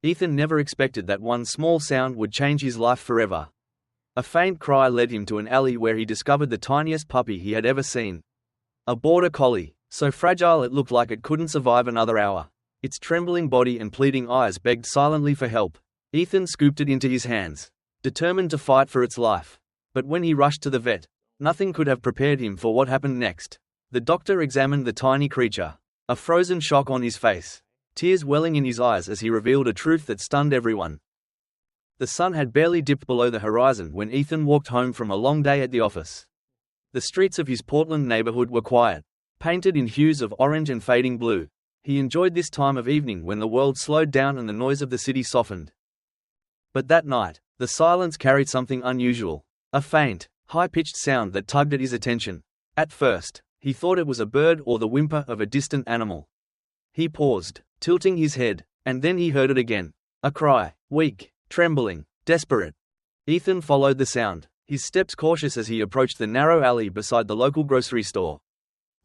Ethan never expected that one small sound would change his life forever. A faint cry led him to an alley where he discovered the tiniest puppy he had ever seen. A Border Collie, so fragile it looked like it couldn't survive another hour. Its trembling body and pleading eyes begged silently for help. Ethan scooped it into his hands, determined to fight for its life. But when he rushed to the vet, nothing could have prepared him for what happened next. The doctor examined the tiny creature, a frozen shock on his face, tears welling in his eyes as he revealed a truth that stunned everyone. The sun had barely dipped below the horizon when Ethan walked home from a long day at the office. The streets of his Portland neighborhood were quiet, painted in hues of orange and fading blue. He enjoyed this time of evening when the world slowed down and the noise of the city softened. But that night, the silence carried something unusual, a faint, high-pitched sound that tugged at his attention. At first, he thought it was a bird or the whimper of a distant animal. He paused, tilting his head, and then he heard it again. A cry, weak, trembling, desperate. Ethan followed the sound, his steps cautious as he approached the narrow alley beside the local grocery store.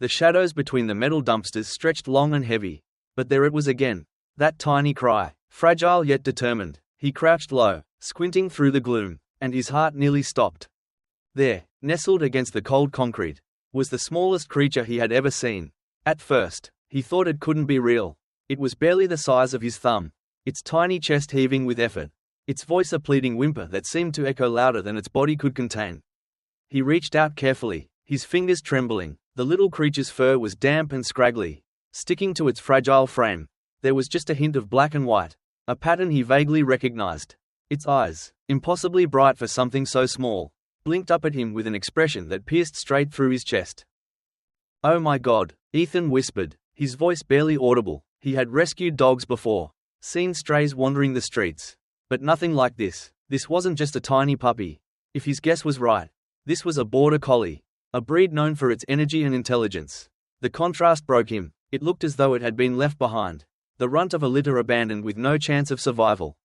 The shadows between the metal dumpsters stretched long and heavy, but there it was again, that tiny cry, fragile yet determined. He crouched low, squinting through the gloom, and his heart nearly stopped. There, nestled against the cold concrete, was the smallest creature he had ever seen. At first, he thought it couldn't be real. It was barely the size of his thumb, its tiny chest heaving with effort, its voice a pleading whimper that seemed to echo louder than its body could contain. He reached out carefully, his fingers trembling. The little creature's fur was damp and scraggly, sticking to its fragile frame. There was just a hint of black and white, a pattern he vaguely recognized. Its eyes, impossibly bright for something so small, blinked up at him with an expression that pierced straight through his chest. "Oh my God," Ethan whispered, his voice barely audible. He had rescued dogs before, seen strays wandering the streets, but nothing like this. This wasn't just a tiny puppy. If his guess was right, this was a Border Collie, a breed known for its energy and intelligence. The contrast broke him. It looked as though it had been left behind, the runt of a litter abandoned with no chance of survival.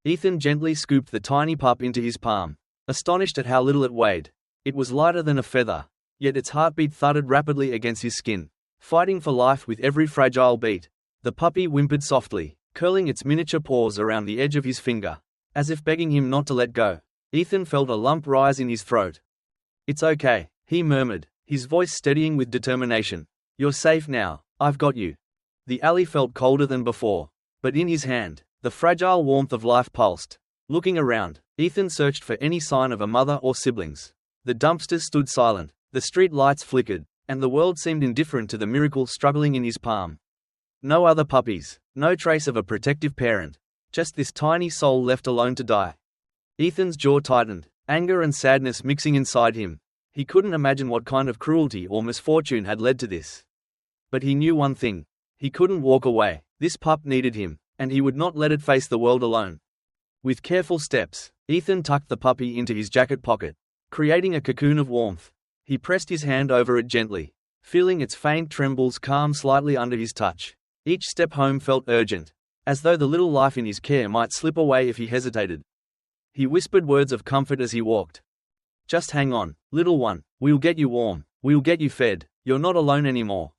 Ethan gently scooped the tiny pup into his palm, astonished at how little it weighed. It was lighter than a feather, yet its heartbeat thudded rapidly against his skin, fighting for life with every fragile beat. The puppy whimpered softly, curling its miniature paws around the edge of his finger, as if begging him not to let go. Ethan felt a lump rise in his throat. "It's okay," he murmured, his voice steadying with determination. "You're safe now, I've got you." The alley felt colder than before, but in his hand, the fragile warmth of life pulsed. Looking around, Ethan searched for any sign of a mother or siblings. The dumpsters stood silent, the street lights flickered, and the world seemed indifferent to the miracle struggling in his palm. No other puppies, no trace of a protective parent, just this tiny soul left alone to die. Ethan's jaw tightened, anger and sadness mixing inside him. He couldn't imagine what kind of cruelty or misfortune had led to this. But he knew one thing. He couldn't walk away. This pup needed him, and he would not let it face the world alone. With careful steps, Ethan tucked the puppy into his jacket pocket, creating a cocoon of warmth. He pressed his hand over it gently, feeling its faint trembles calm slightly under his touch. Each step home felt urgent, as though the little life in his care might slip away if he hesitated. He whispered words of comfort as he walked. "Just hang on, little one, we'll get you warm, we'll get you fed, you're not alone anymore."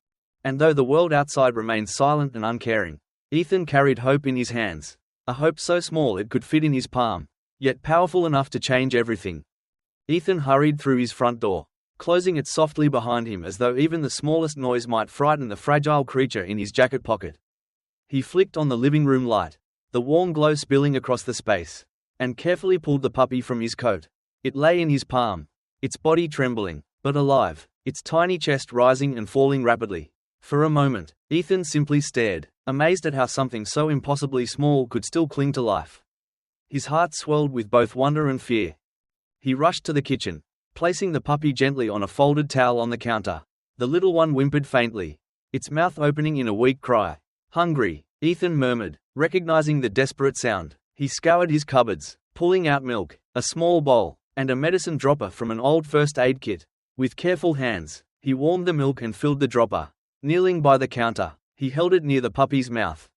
And though the world outside remained silent and uncaring, Ethan carried hope in his hands, a hope so small it could fit in his palm, yet powerful enough to change everything. Ethan hurried through his front door, closing it softly behind him as though even the smallest noise might frighten the fragile creature in his jacket pocket. He flicked on the living room light, the warm glow spilling across the space, and carefully pulled the puppy from his coat. It lay in his palm, its body trembling, but alive, its tiny chest rising and falling rapidly. For a moment, Ethan simply stared, amazed at how something so impossibly small could still cling to life. His heart swelled with both wonder and fear. He rushed to the kitchen, placing the puppy gently on a folded towel on the counter. The little one whimpered faintly, its mouth opening in a weak cry. "Hungry," Ethan murmured, recognizing the desperate sound. He scoured his cupboards, pulling out milk, a small bowl, and a medicine dropper from an old first aid kit. With careful hands, he warmed the milk and filled the dropper. Kneeling by the counter, he held it near the puppy's mouth.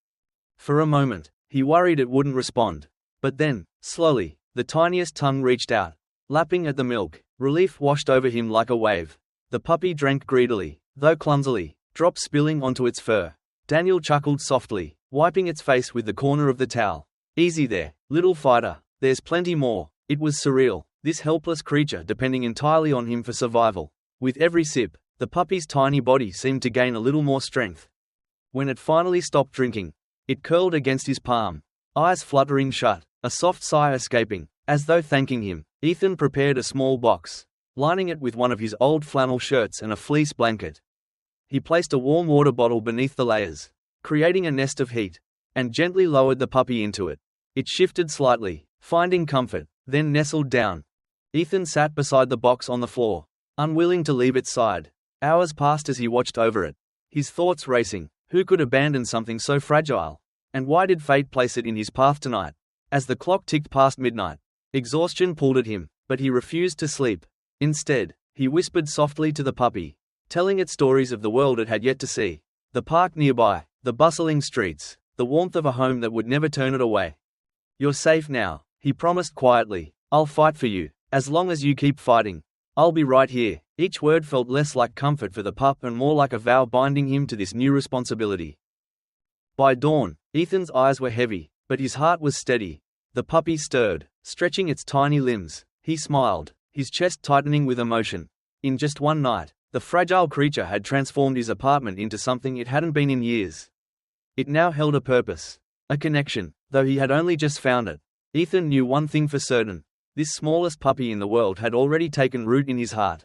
For a moment, he worried it wouldn't respond. But then, slowly, the tiniest tongue reached out, lapping at the milk. Relief washed over him like a wave. The puppy drank greedily, though clumsily, drops spilling onto its fur. Daniel chuckled softly, wiping its face with the corner of the towel. Easy there, little fighter, there's plenty more. It was surreal, this helpless creature depending entirely on him for survival. With every sip, the puppy's tiny body seemed to gain a little more strength. When it finally stopped drinking, it curled against his palm, eyes fluttering shut, a soft sigh escaping. As though thanking him, Ethan prepared a small box, lining it with one of his old flannel shirts and a fleece blanket. He placed a warm water bottle beneath the layers, creating a nest of heat, and gently lowered the puppy into it. It shifted slightly, finding comfort, then nestled down. Ethan sat beside the box on the floor, unwilling to leave its side. Hours passed as he watched over it, his thoughts racing. Who could abandon something so fragile? And why did fate place it in his path tonight? As the clock ticked past midnight, exhaustion pulled at him, but he refused to sleep. Instead, he whispered softly to the puppy, telling it stories of the world it had yet to see. The park nearby, the bustling streets, the warmth of a home that would never turn it away. You're safe now, he promised quietly. I'll fight for you, as long as you keep fighting. I'll be right here. Each word felt less like comfort for the pup and more like a vow binding him to this new responsibility. By dawn, Ethan's eyes were heavy, but his heart was steady. The puppy stirred, stretching its tiny limbs. He smiled, his chest tightening with emotion. In just one night, the fragile creature had transformed his apartment into something it hadn't been in years. It now held a purpose, a connection, though he had only just found it. Ethan knew one thing for certain. This smallest puppy in the world had already taken root in his heart.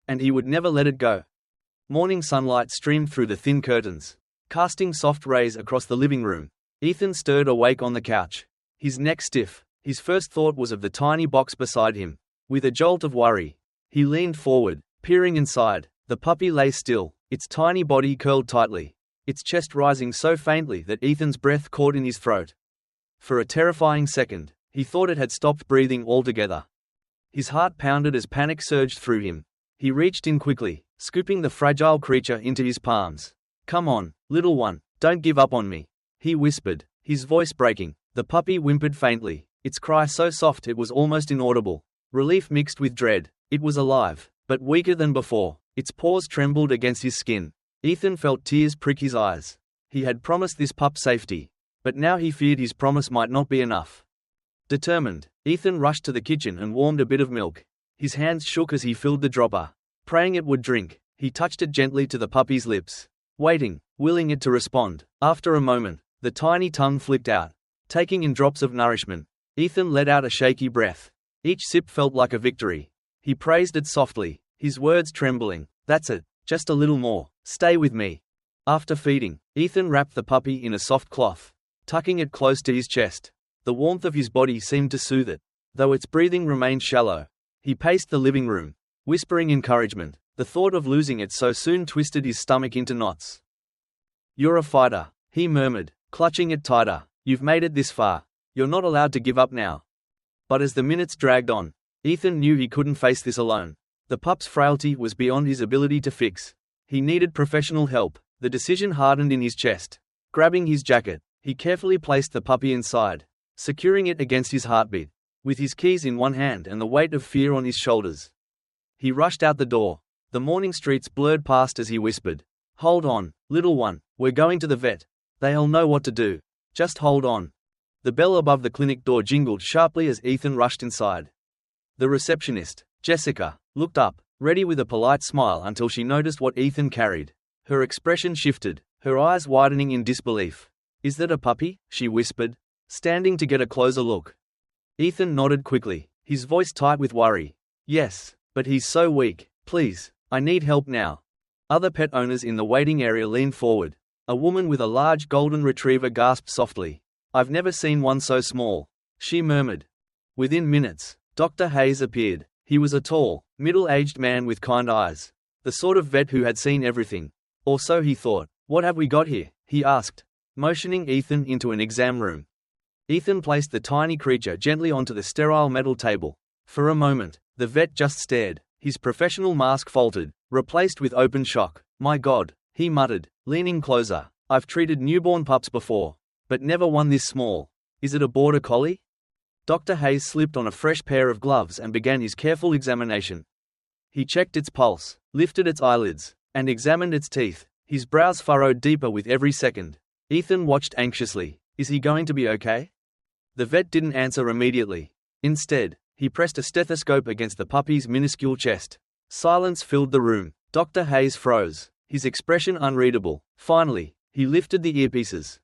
And he would never let it go. Morning sunlight streamed through the thin curtains, casting soft rays across the living room. Ethan stirred awake on the couch, his neck stiff. His first thought was of the tiny box beside him. With a jolt of worry, he leaned forward, peering inside. The puppy lay still, its tiny body curled tightly, its chest rising so faintly that Ethan's breath caught in his throat. For a terrifying second, he thought it had stopped breathing altogether. His heart pounded as panic surged through him. He reached in quickly, scooping the fragile creature into his palms. "Come on, little one, don't give up on me," he whispered, his voice breaking. The puppy whimpered faintly, its cry so soft it was almost inaudible. Relief mixed with dread. It was alive, but weaker than before. Its paws trembled against his skin. Ethan felt tears prick his eyes. He had promised this pup safety, but now he feared his promise might not be enough. Determined, Ethan rushed to the kitchen and warmed a bit of milk. His hands shook as he filled the dropper. Praying it would drink, he touched it gently to the puppy's lips, waiting, willing it to respond. After a moment, the tiny tongue flicked out, taking in drops of nourishment. Ethan let out a shaky breath. Each sip felt like a victory. He praised it softly, his words trembling. "That's it, just a little more, stay with me." After feeding, Ethan wrapped the puppy in a soft cloth, tucking it close to his chest. The warmth of his body seemed to soothe it, though its breathing remained shallow. He paced the living room, whispering encouragement. The thought of losing it so soon twisted his stomach into knots. "You're a fighter," he murmured, clutching it tighter. "You've made it this far. You're not allowed to give up now." But as the minutes dragged on, Ethan knew he couldn't face this alone. The pup's frailty was beyond his ability to fix. He needed professional help. The decision hardened in his chest. Grabbing his jacket, he carefully placed the puppy inside, securing it against his heartbeat. With his keys in one hand and the weight of fear on his shoulders, he rushed out the door. The morning streets blurred past as he whispered, "Hold on, little one, we're going to the vet. They'll know what to do. Just hold on." The bell above the clinic door jingled sharply as Ethan rushed inside. The receptionist, Jessica, looked up, ready with a polite smile until she noticed what Ethan carried. Her expression shifted, her eyes widening in disbelief. "Is that a puppy?" she whispered, standing to get a closer look. Ethan nodded quickly, his voice tight with worry. "Yes, but he's so weak. Please, I need help now." Other pet owners in the waiting area leaned forward. A woman with a large golden retriever gasped softly. "I've never seen one so small," she murmured. Within minutes, Dr. Hayes appeared. He was a tall, middle-aged man with kind eyes, the sort of vet who had seen everything. Or so he thought. "What have we got here?" he asked, motioning Ethan into an exam room. Ethan placed the tiny creature gently onto the sterile metal table. For a moment, the vet just stared, his professional mask faltered, replaced with open shock. "My God," he muttered, leaning closer. "I've treated newborn pups before, but never one this small. Is it a Border Collie?" Dr. Hayes slipped on a fresh pair of gloves and began his careful examination. He checked its pulse, lifted its eyelids, and examined its teeth, his brows furrowed deeper with every second. Ethan watched anxiously. "Is he going to be okay?" The vet didn't answer immediately. Instead, he pressed a stethoscope against the puppy's minuscule chest. Silence filled the room. Dr. Hayes froze, his expression unreadable. Finally, he lifted the earpieces.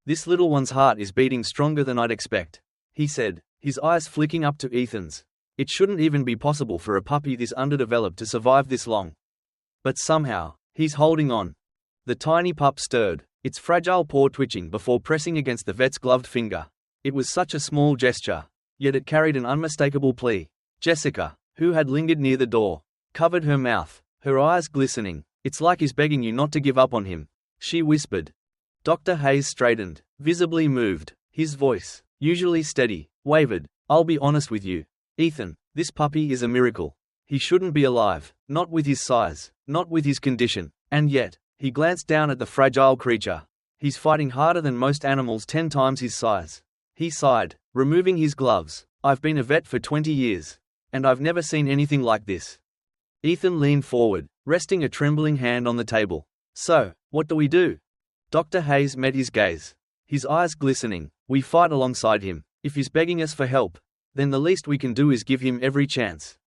"This little one's heart is beating stronger than I'd expect," he said, his eyes flicking up to Ethan's. "It shouldn't even be possible for a puppy this underdeveloped to survive this long. But somehow, he's holding on." The tiny pup stirred, its fragile paw twitching before pressing against the vet's gloved finger. It was such a small gesture, yet it carried an unmistakable plea. Jessica, who had lingered near the door, covered her mouth, her eyes glistening. "It's like he's begging you not to give up on him," she whispered. Dr. Hayes straightened, visibly moved. His voice, usually steady, wavered. "I'll be honest with you, Ethan, this puppy is a miracle. He shouldn't be alive, not with his size, not with his condition, and yet," he glanced down at the fragile creature, "he's fighting harder than most animals 10 times his size." He sighed, removing his gloves. "I've been a vet for 20 years, and I've never seen anything like this." Ethan leaned forward, resting a trembling hand on the table. "So, what do we do?" Dr. Hayes met his gaze, his eyes glistening. "We fight alongside him. If he's begging us for help, then the least we can do is give him every chance."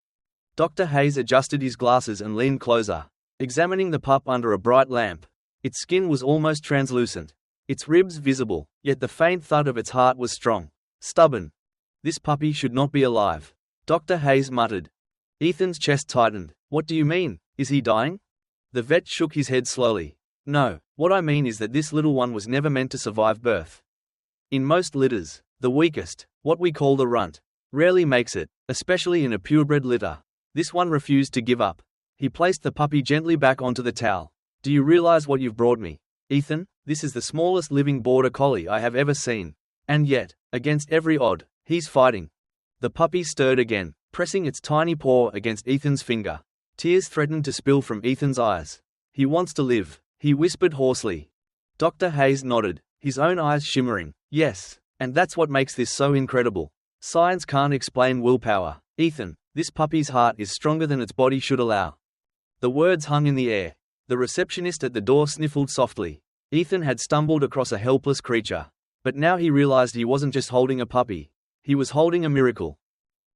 Dr. Hayes adjusted his glasses and leaned closer, examining the pup under a bright lamp. Its skin was almost translucent, its ribs visible, yet the faint thud of its heart was strong, stubborn. "This puppy should not be alive," Dr. Hayes muttered. Ethan's chest tightened. "What do you mean? Is he dying?" The vet shook his head slowly. "No, what I mean is that this little one was never meant to survive birth. In most litters, the weakest, what we call the runt, rarely makes it, especially in a purebred litter. This one refused to give up." He placed the puppy gently back onto the towel. "Do you realize what you've brought me, Ethan? This is the smallest living Border Collie I have ever seen. And yet, against every odd, he's fighting." The puppy stirred again, pressing its tiny paw against Ethan's finger. Tears threatened to spill from Ethan's eyes. "He wants to live," he whispered hoarsely. Dr. Hayes nodded, his own eyes shimmering. "Yes, and that's what makes this so incredible. Science can't explain willpower, Ethan. This puppy's heart is stronger than its body should allow." The words hung in the air. The receptionist at the door sniffled softly. Ethan had stumbled across a helpless creature. But now he realized he wasn't just holding a puppy. He was holding a miracle.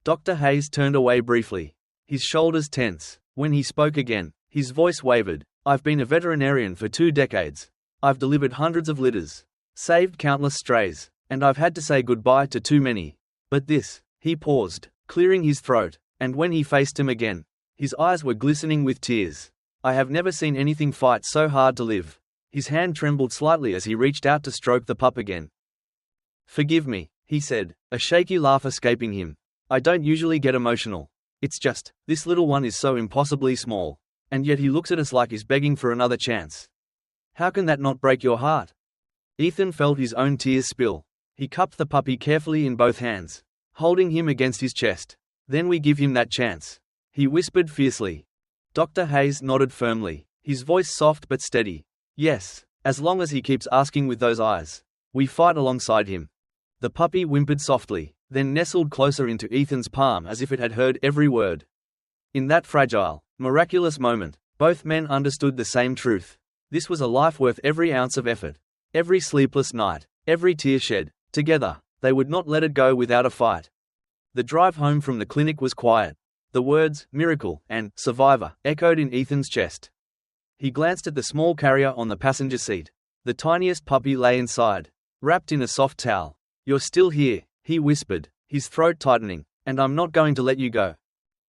Dr. Hayes turned away briefly, his shoulders tense. When he spoke again, his voice wavered. "I've been a veterinarian for 2 decades. I've delivered hundreds of litters, saved countless strays, and I've had to say goodbye to too many. But this," he paused, clearing his throat, and when he faced him again, his eyes were glistening with tears. "I have never seen anything fight so hard to live." His hand trembled slightly as he reached out to stroke the pup again. "Forgive me," he said, a shaky laugh escaping him. "I don't usually get emotional. It's just, this little one is so impossibly small. And yet he looks at us like he's begging for another chance. How can that not break your heart?" Ethan felt his own tears spill. He cupped the puppy carefully in both hands, holding him against his chest. "Then we give him that chance," he whispered fiercely. Dr. Hayes nodded firmly, his voice soft but steady. "Yes, as long as he keeps asking with those eyes. We fight alongside him." The puppy whimpered softly, then nestled closer into Ethan's palm as if it had heard every word. In that fragile, miraculous moment, both men understood the same truth. This was a life worth every ounce of effort, every sleepless night, every tear shed. Together, they would not let it go without a fight. The drive home from the clinic was quiet. The words, "miracle" and "survivor" echoed in Ethan's chest. He glanced at the small carrier on the passenger seat. The tiniest puppy lay inside, wrapped in a soft towel. "You're still here," he whispered, his throat tightening, "and I'm not going to let you go."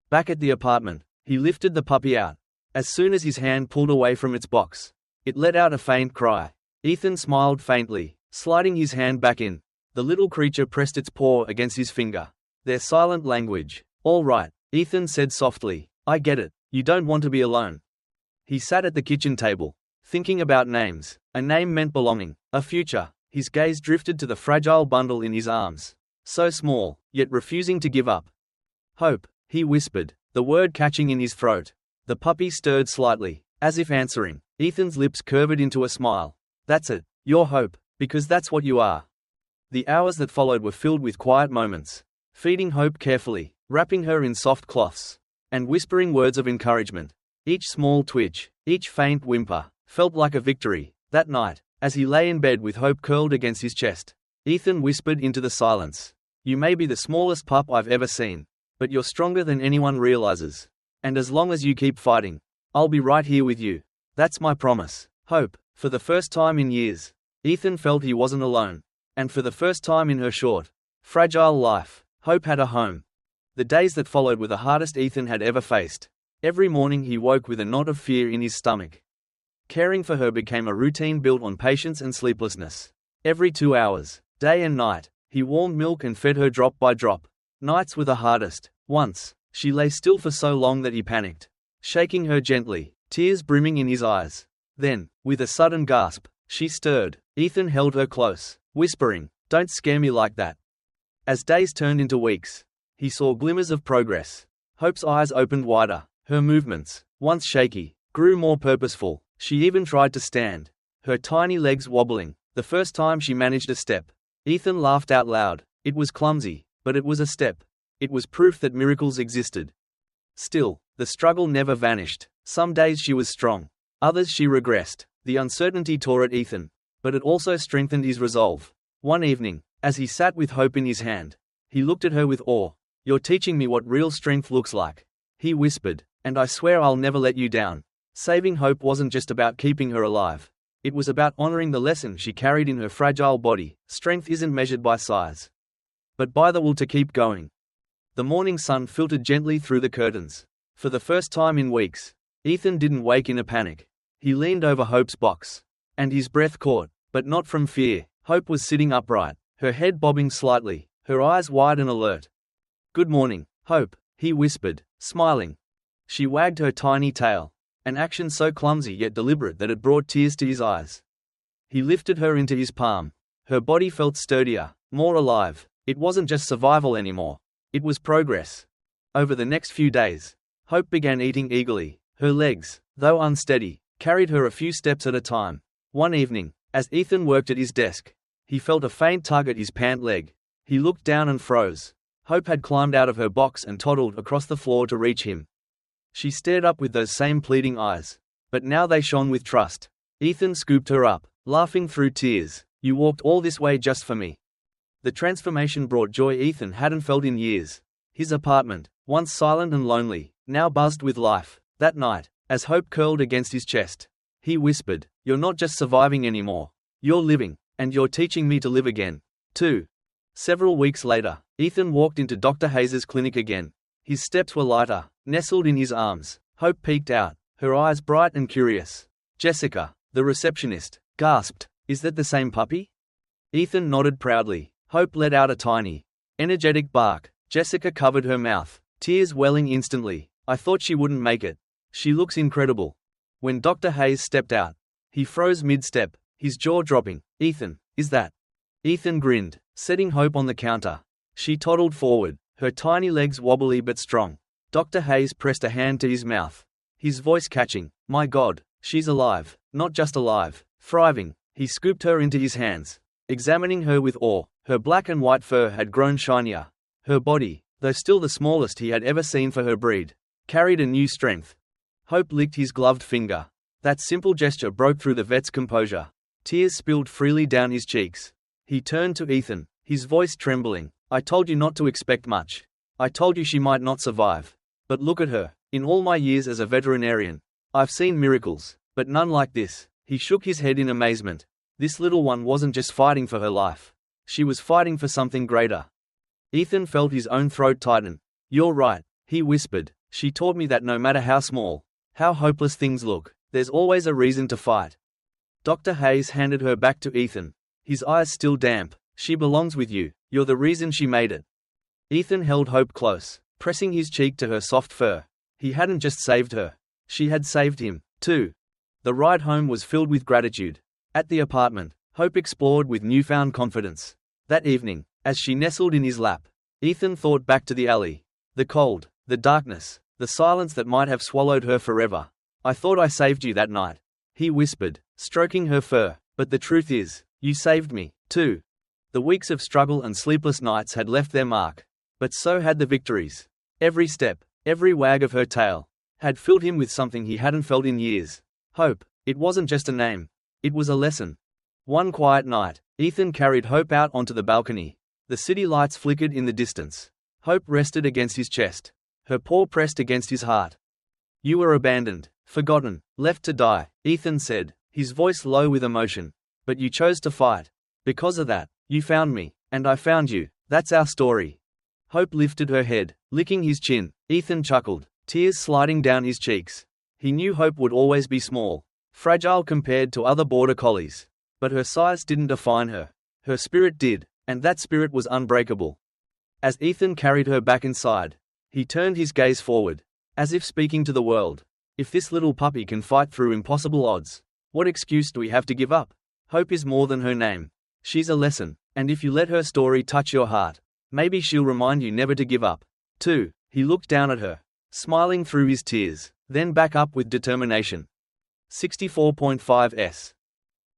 Back at the apartment, he lifted the puppy out. As soon as his hand pulled away from its box, it let out a faint cry. Ethan smiled faintly, sliding his hand back in. The little creature pressed its paw against his finger. Their silent language. "All right," Ethan said softly. "I get it. You don't want to be alone." He sat at the kitchen table, thinking about names. A name meant belonging, a future. His gaze drifted to the fragile bundle in his arms. So small, yet refusing to give up. "Hope," he whispered, the word catching in his throat. The puppy stirred slightly, as if answering. Ethan's lips curved into a smile. "That's it, your hope, because that's what you are." The hours that followed were filled with quiet moments, feeding Hope carefully, wrapping her in soft cloths, and whispering words of encouragement. Each small twitch, each faint whimper, felt like a victory. That night, as he lay in bed with Hope curled against his chest, Ethan whispered into the silence. You may be the smallest pup I've ever seen, but you're stronger than anyone realizes. And as long as you keep fighting, I'll be right here with you. That's my promise. Hope. For the first time in years, Ethan felt he wasn't alone. And for the first time in her short, fragile life, Hope had a home. The days that followed were the hardest Ethan had ever faced. Every morning he woke with a knot of fear in his stomach. Caring for her became a routine built on patience and sleeplessness. Every 2 hours, day and night, he warmed milk and fed her drop by drop. Nights were the hardest. Once, she lay still for so long that he panicked, shaking her gently, tears brimming in his eyes. Then, with a sudden gasp, she stirred. Ethan held her close, whispering, "Don't scare me like that." As days turned into weeks, he saw glimmers of progress. Hope's eyes opened wider. Her movements, once shaky, grew more purposeful. She even tried to stand, her tiny legs wobbling. The first time she managed a step, Ethan laughed out loud. It was clumsy, but it was a step. It was proof that miracles existed. Still, the struggle never vanished. Some days she was strong, others she regressed. The uncertainty tore at Ethan, but it also strengthened his resolve. One evening, as he sat with Hope in his hand, he looked at her with awe. "You're teaching me what real strength looks like," he whispered, "and I swear I'll never let you down." Saving Hope wasn't just about keeping her alive. It was about honoring the lesson she carried in her fragile body. Strength isn't measured by size, but by the will to keep going. The morning sun filtered gently through the curtains. For the first time in weeks, Ethan didn't wake in a panic. He leaned over Hope's box, and his breath caught, but not from fear. Hope was sitting upright, her head bobbing slightly, her eyes wide and alert. "Good morning, Hope," he whispered, smiling. She wagged her tiny tail, an action so clumsy yet deliberate that it brought tears to his eyes. He lifted her into his palm. Her body felt sturdier, more alive. It wasn't just survival anymore. It was progress. Over the next few days, Hope began eating eagerly. Her legs, though unsteady, carried her a few steps at a time. One evening, as Ethan worked at his desk, he felt a faint tug at his pant leg. He looked down and froze. Hope had climbed out of her box and toddled across the floor to reach him. She stared up with those same pleading eyes, but now they shone with trust. Ethan scooped her up, laughing through tears. "You walked all this way just for me." The transformation brought joy Ethan hadn't felt in years. His apartment, once silent and lonely, now buzzed with life. That night, as Hope curled against his chest, he whispered, "You're not just surviving anymore. You're living, and you're teaching me to live again, too." Several weeks later, Ethan walked into Dr. Hayes' clinic again. His steps were lighter, nestled in his arms. Hope peeked out, her eyes bright and curious. "Jessica," the receptionist, gasped, "is that the same puppy?" Ethan nodded proudly. Hope let out a tiny, energetic bark. Jessica covered her mouth, tears welling instantly. "I thought she wouldn't make it. She looks incredible." When Dr. Hayes stepped out, he froze mid-step, his jaw dropping. "Ethan, is that?" Ethan grinned, setting Hope on the counter. She toddled forward, her tiny legs wobbly but strong. Dr. Hayes pressed a hand to his mouth, his voice catching. "My God, she's alive, not just alive, thriving." He scooped her into his hands, examining her with awe. Her black and white fur had grown shinier. Her body, though still the smallest he had ever seen for her breed, carried a new strength. Hope licked his gloved finger. That simple gesture broke through the vet's composure. Tears spilled freely down his cheeks. He turned to Ethan, his voice trembling. "I told you not to expect much. I told you she might not survive. But look at her. In all my years as a veterinarian, I've seen miracles, but none like this." He shook his head in amazement. This little one wasn't just fighting for her life. She was fighting for something greater. Ethan felt his own throat tighten. "You're right," he whispered. "She taught me that no matter how small, how hopeless things look, there's always a reason to fight." Dr. Hayes handed her back to Ethan, his eyes still damp. "She belongs with you. You're the reason she made it." Ethan held Hope close, pressing his cheek to her soft fur. He hadn't just saved her. She had saved him, too. The ride home was filled with gratitude. At the apartment, Hope explored with newfound confidence. That evening, as she nestled in his lap, Ethan thought back to the alley. The cold, the darkness, the silence that might have swallowed her forever. "I thought I saved you that night," he whispered, stroking her fur. "But the truth is, you saved me, too." The weeks of struggle and sleepless nights had left their mark. But so had the victories. Every step, every wag of her tail, had filled him with something he hadn't felt in years. Hope. It wasn't just a name. It was a lesson. One quiet night, Ethan carried Hope out onto the balcony. The city lights flickered in the distance. Hope rested against his chest, her paw pressed against his heart. "You were abandoned, forgotten, left to die," Ethan said, his voice low with emotion. "But you chose to fight. Because of that, you found me, and I found you. That's our story." Hope lifted her head, licking his chin. Ethan chuckled, tears sliding down his cheeks. He knew Hope would always be small, fragile compared to other Border Collies. But her size didn't define her. Her spirit did, and that spirit was unbreakable. As Ethan carried her back inside, he turned his gaze forward, as if speaking to the world. If this little puppy can fight through impossible odds, what excuse do we have to give up? Hope is more than her name. She's a lesson, and if you let her story touch your heart, maybe she'll remind you never to give up. 2. He looked down at her, smiling through his tears, then back up with determination. 64.5s